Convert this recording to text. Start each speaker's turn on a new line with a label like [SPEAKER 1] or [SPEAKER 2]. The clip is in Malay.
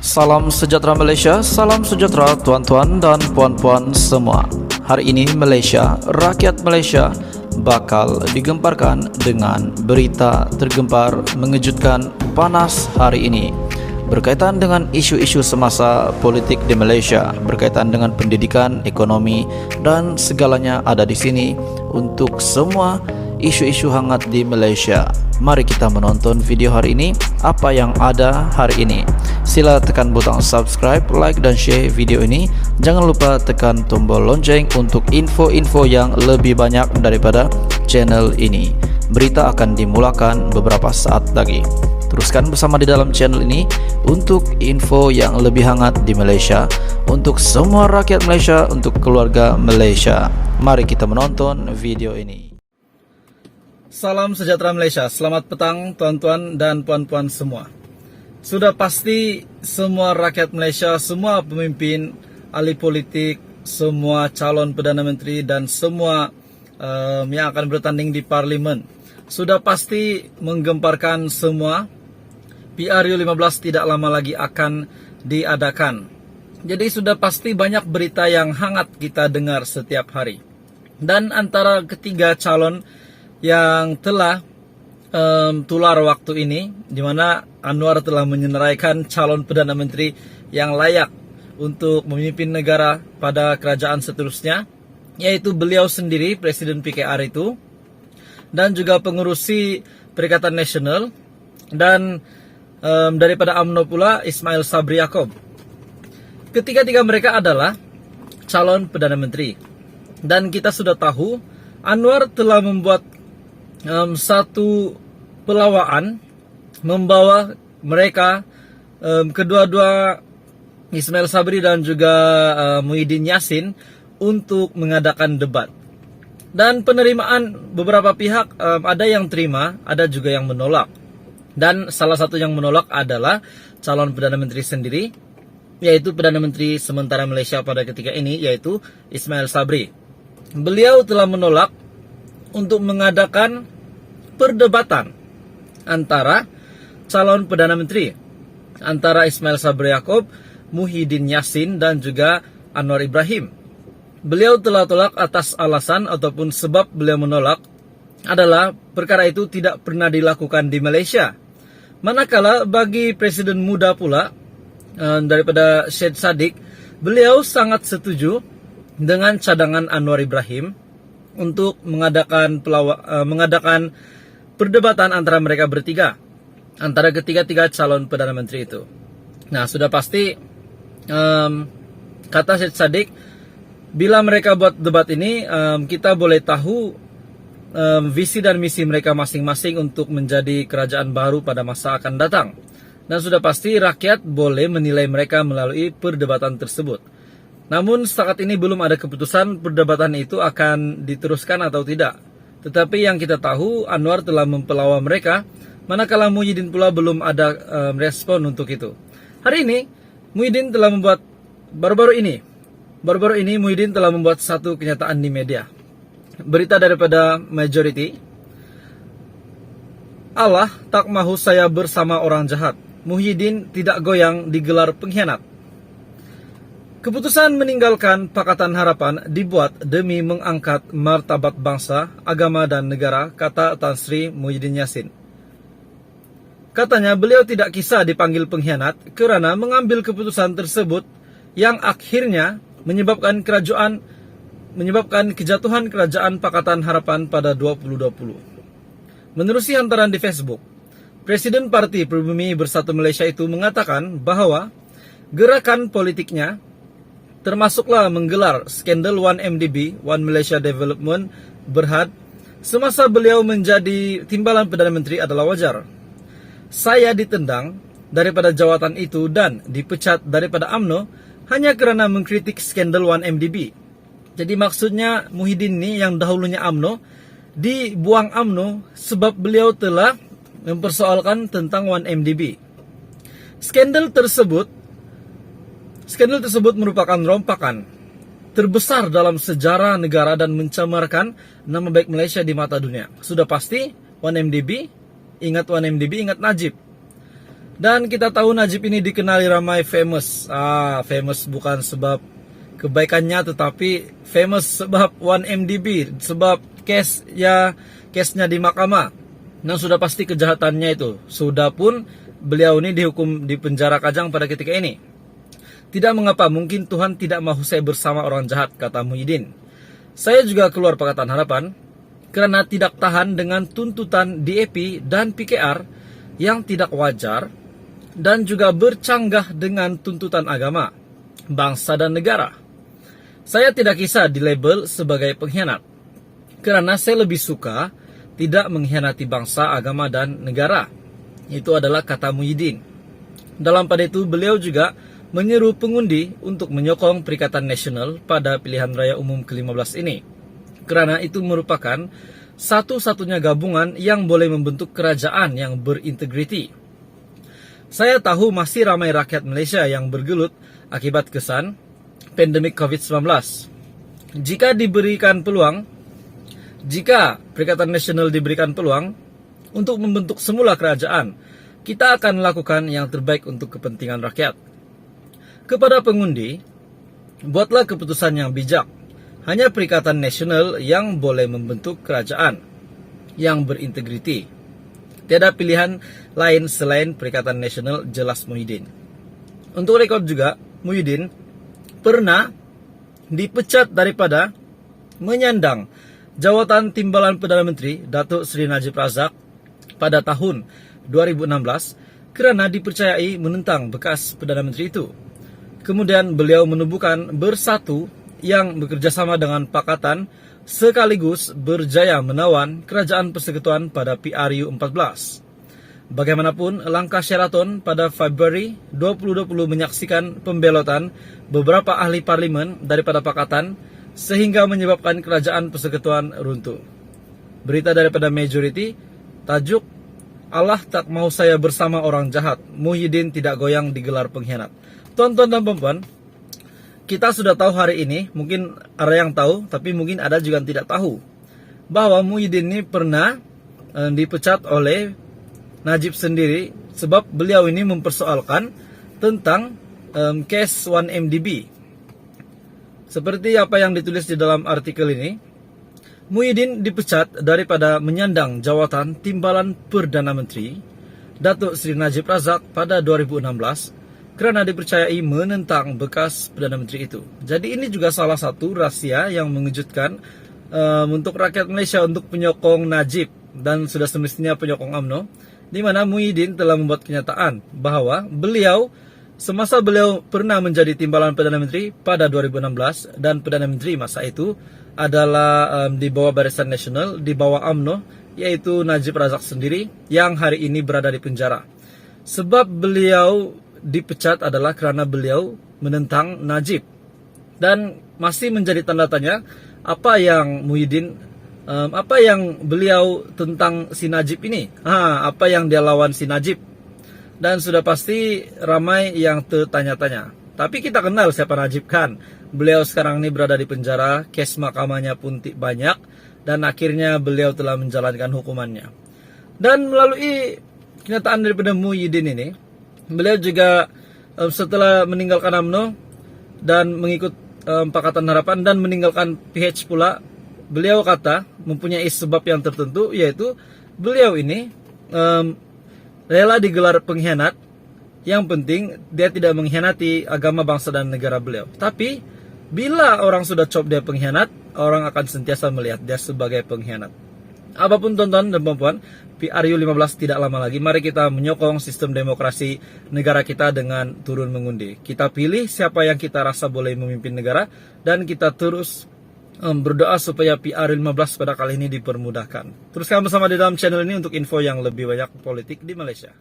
[SPEAKER 1] Salam sejahtera Malaysia, salam sejahtera tuan-tuan dan puan-puan semua. Hari ini Malaysia, rakyat Malaysia bakal digemparkan dengan berita tergempar mengejutkan panas hari ini berkaitan dengan isu-isu semasa politik di Malaysia, berkaitan dengan pendidikan, ekonomi dan segalanya ada di sini untuk semua isu-isu hangat di Malaysia. Mari kita menonton video hari ini, apa yang ada hari ini. Sila tekan butang subscribe, like dan share video ini. Jangan lupa tekan tombol lonceng untuk info-info yang lebih banyak daripada channel ini. Berita akan dimulakan beberapa saat lagi. Teruskan bersama di dalam channel ini untuk info yang lebih hangat di Malaysia, untuk semua rakyat Malaysia, untuk keluarga Malaysia. Mari kita menonton video ini.
[SPEAKER 2] Salam sejahtera Malaysia, selamat petang tuan-tuan dan puan-puan semua. Sudah pasti semua rakyat Malaysia, semua pemimpin, ahli politik, semua calon Perdana Menteri dan semua yang akan bertanding di Parlimen sudah pasti menggemparkan semua. PRU15 tidak lama lagi akan diadakan. Jadi sudah pasti banyak berita yang hangat kita dengar setiap hari. Dan antara ketiga calon yang telah tular waktu ini, di mana Anwar telah menyenaraikan calon Perdana Menteri yang layak untuk memimpin negara pada kerajaan seterusnya, yaitu beliau sendiri, Presiden PKR itu, dan juga pengurusi Perikatan Nasional, dan daripada UMNO pula Ismail Sabri Yaakob. Ketiga-tiga mereka adalah calon Perdana Menteri. Dan kita sudah tahu Anwar telah membuat satu pelawaan membawa mereka kedua-dua Ismail Sabri dan juga Muhyiddin Yassin untuk mengadakan debat. Dan penerimaan beberapa pihak, ada yang terima, ada juga yang menolak. Dan salah satu yang menolak adalah calon Perdana Menteri sendiri, yaitu Perdana Menteri sementara Malaysia pada ketika ini, yaitu Ismail Sabri. Beliau telah menolak untuk mengadakan perdebatan antara calon Perdana Menteri, antara Ismail Sabri Yaakob, Muhyiddin Yassin dan juga Anwar Ibrahim. Beliau telah tolak atas alasan ataupun sebab beliau menolak adalah perkara itu tidak pernah dilakukan di Malaysia. Manakala bagi presiden muda pula daripada Syed Saddiq, beliau sangat setuju dengan cadangan Anwar Ibrahim untuk mengadakan perdebatan antara mereka bertiga, antara ketiga-tiga calon Perdana Menteri itu. Nah, sudah pasti kata Syed Saddiq, bila mereka buat debat ini, kita boleh tahu visi dan misi mereka masing-masing untuk menjadi kerajaan baru pada masa akan datang. Dan sudah pasti rakyat boleh menilai mereka melalui perdebatan tersebut. Namun setakat ini belum ada keputusan perdebatan itu akan diteruskan atau tidak. Tetapi yang kita tahu, Anwar telah mempelawa mereka, manakala Muhyiddin pula belum ada respon untuk itu. Hari ini Muhyiddin telah membuat baru-baru ini Muhyiddin telah membuat satu kenyataan di media. Berita daripada Majority, Allah tak mahu saya bersama orang jahat. Muhyiddin tidak goyang digelar pengkhianat. Keputusan meninggalkan Pakatan Harapan dibuat demi mengangkat martabat bangsa, agama dan negara, kata Tan Sri Muhyiddin Yassin. Katanya beliau tidak kisah dipanggil pengkhianat kerana mengambil keputusan tersebut yang akhirnya menyebabkan kejatuhan kerajaan Pakatan Harapan pada 2020. Menerusi hantaran di Facebook, Presiden Parti Pribumi Bersatu Malaysia itu mengatakan bahwa gerakan politiknya termasuklah menggelar skandal 1MDB, One Malaysia Development Berhad, semasa beliau menjadi timbalan Perdana Menteri adalah wajar. Saya ditendang daripada jawatan itu dan dipecat daripada UMNO hanya kerana mengkritik skandal 1MDB. Jadi maksudnya Muhyiddin ini yang dahulunya UMNO, dibuang UMNO sebab beliau telah mempersoalkan tentang 1MDB. Skandal tersebut merupakan rompakan terbesar dalam sejarah negara dan mencemarkan nama baik Malaysia di mata dunia. Sudah pasti 1MDB, ingat 1MDB, ingat Najib. Dan kita tahu Najib ini dikenali ramai famous. Famous bukan sebab kebaikannya, tetapi famous sebab 1MDB, sebab case-nya di mahkamah. Dan sudah pasti kejahatannya itu. Sudah pun beliau ini dihukum di penjara Kajang pada ketika ini. Tidak mengapa, mungkin Tuhan tidak mahu saya bersama orang jahat, kata Muhyiddin. Saya juga keluar Pakatan Harapan karena tidak tahan dengan tuntutan DAP dan PKR yang tidak wajar dan juga bercanggah dengan tuntutan agama, bangsa dan negara. Saya tidak kisah dilabel sebagai pengkhianat, karena saya lebih suka tidak mengkhianati bangsa, agama, dan negara. Itu adalah kata Muhyiddin. Dalam pada itu, beliau juga menyeru pengundi untuk menyokong Perikatan Nasional pada pilihan raya umum ke-15 ini. Karena itu merupakan satu-satunya gabungan yang boleh membentuk kerajaan yang berintegriti. Saya tahu masih ramai rakyat Malaysia yang bergelut akibat kesan pandemik COVID-19. Jika Perikatan Nasional diberikan peluang untuk membentuk semula kerajaan, kita akan melakukan yang terbaik untuk kepentingan rakyat. Kepada pengundi, buatlah keputusan yang bijak. Hanya Perikatan Nasional yang boleh membentuk kerajaan yang berintegriti. Tiada pilihan lain selain Perikatan Nasional, jelas Muhyiddin. Untuk rekod juga, Muhyiddin pernah dipecat daripada menyandang jawatan Timbalan Perdana Menteri Datuk Seri Najib Razak pada tahun 2016 kerana dipercayai menentang bekas Perdana Menteri itu. Kemudian beliau menubuhkan Bersatu yang bekerjasama dengan Pakatan sekaligus berjaya menawan Kerajaan Persekutuan pada PRU 14. Bagaimanapun, langkah Sheraton pada Februari 2020 menyaksikan pembelotan beberapa ahli parlimen daripada Pakatan sehingga menyebabkan Kerajaan Persekutuan runtuh. Berita daripada Majority, tajuk Allah tak mahu saya bersama orang jahat, Muhyiddin tidak goyang digelar pengkhianat. Tuan-tuan dan puan-puan, kita sudah tahu hari ini, mungkin ada yang tahu, tapi mungkin ada juga yang tidak tahu, bahwa Muhyiddin ini pernah dipecat oleh Najib sendiri sebab beliau ini mempersoalkan tentang case 1MDB. Seperti apa yang ditulis di dalam artikel ini, Muhyiddin dipecat daripada menyandang jawatan Timbalan Perdana Menteri Datuk Seri Najib Razak pada 2016 kerana dipercayai menentang bekas Perdana Menteri itu. Jadi ini juga salah satu rahsia yang mengejutkan untuk rakyat Malaysia untuk penyokong Najib dan sudah semestinya penyokong UMNO, di mana Muhyiddin telah membuat kenyataan bahawa semasa beliau pernah menjadi Timbalan Perdana Menteri pada 2016 dan Perdana Menteri masa itu adalah di bawah Barisan Nasional, di bawah UMNO, yaitu Najib Razak sendiri yang hari ini berada di penjara. Sebab beliau dipecat adalah kerana beliau menentang Najib. Dan masih menjadi tanda tanya apa yang beliau tentang si Najib ini. Apa yang dia lawan si Najib. Dan sudah pasti ramai yang tertanya-tanya. Tapi kita kenal siapa Najib kan. Beliau sekarang ini berada di penjara, kes mahkamahnya pun banyak, dan akhirnya beliau telah menjalankan hukumannya. Dan melalui kenyataan daripada Muhyiddin ini, beliau juga setelah meninggalkan UMNO dan mengikut Pakatan Harapan dan meninggalkan PH pula, beliau kata mempunyai sebab yang tertentu, yaitu beliau ini rela digelar pengkhianat. Yang penting dia tidak mengkhianati agama, bangsa dan negara beliau. Tapi bila orang sudah cop dia pengkhianat, orang akan sentiasa melihat dia sebagai pengkhianat. Apapun tuan-tuan dan puan-puan, PRU 15 tidak lama lagi. Mari kita menyokong sistem demokrasi negara kita dengan turun mengundi. Kita pilih siapa yang kita rasa boleh memimpin negara, dan kita terus berdoa supaya PRU 15 pada kali ini dipermudahkan. Teruskan bersama di dalam channel ini untuk info yang lebih banyak politik di Malaysia.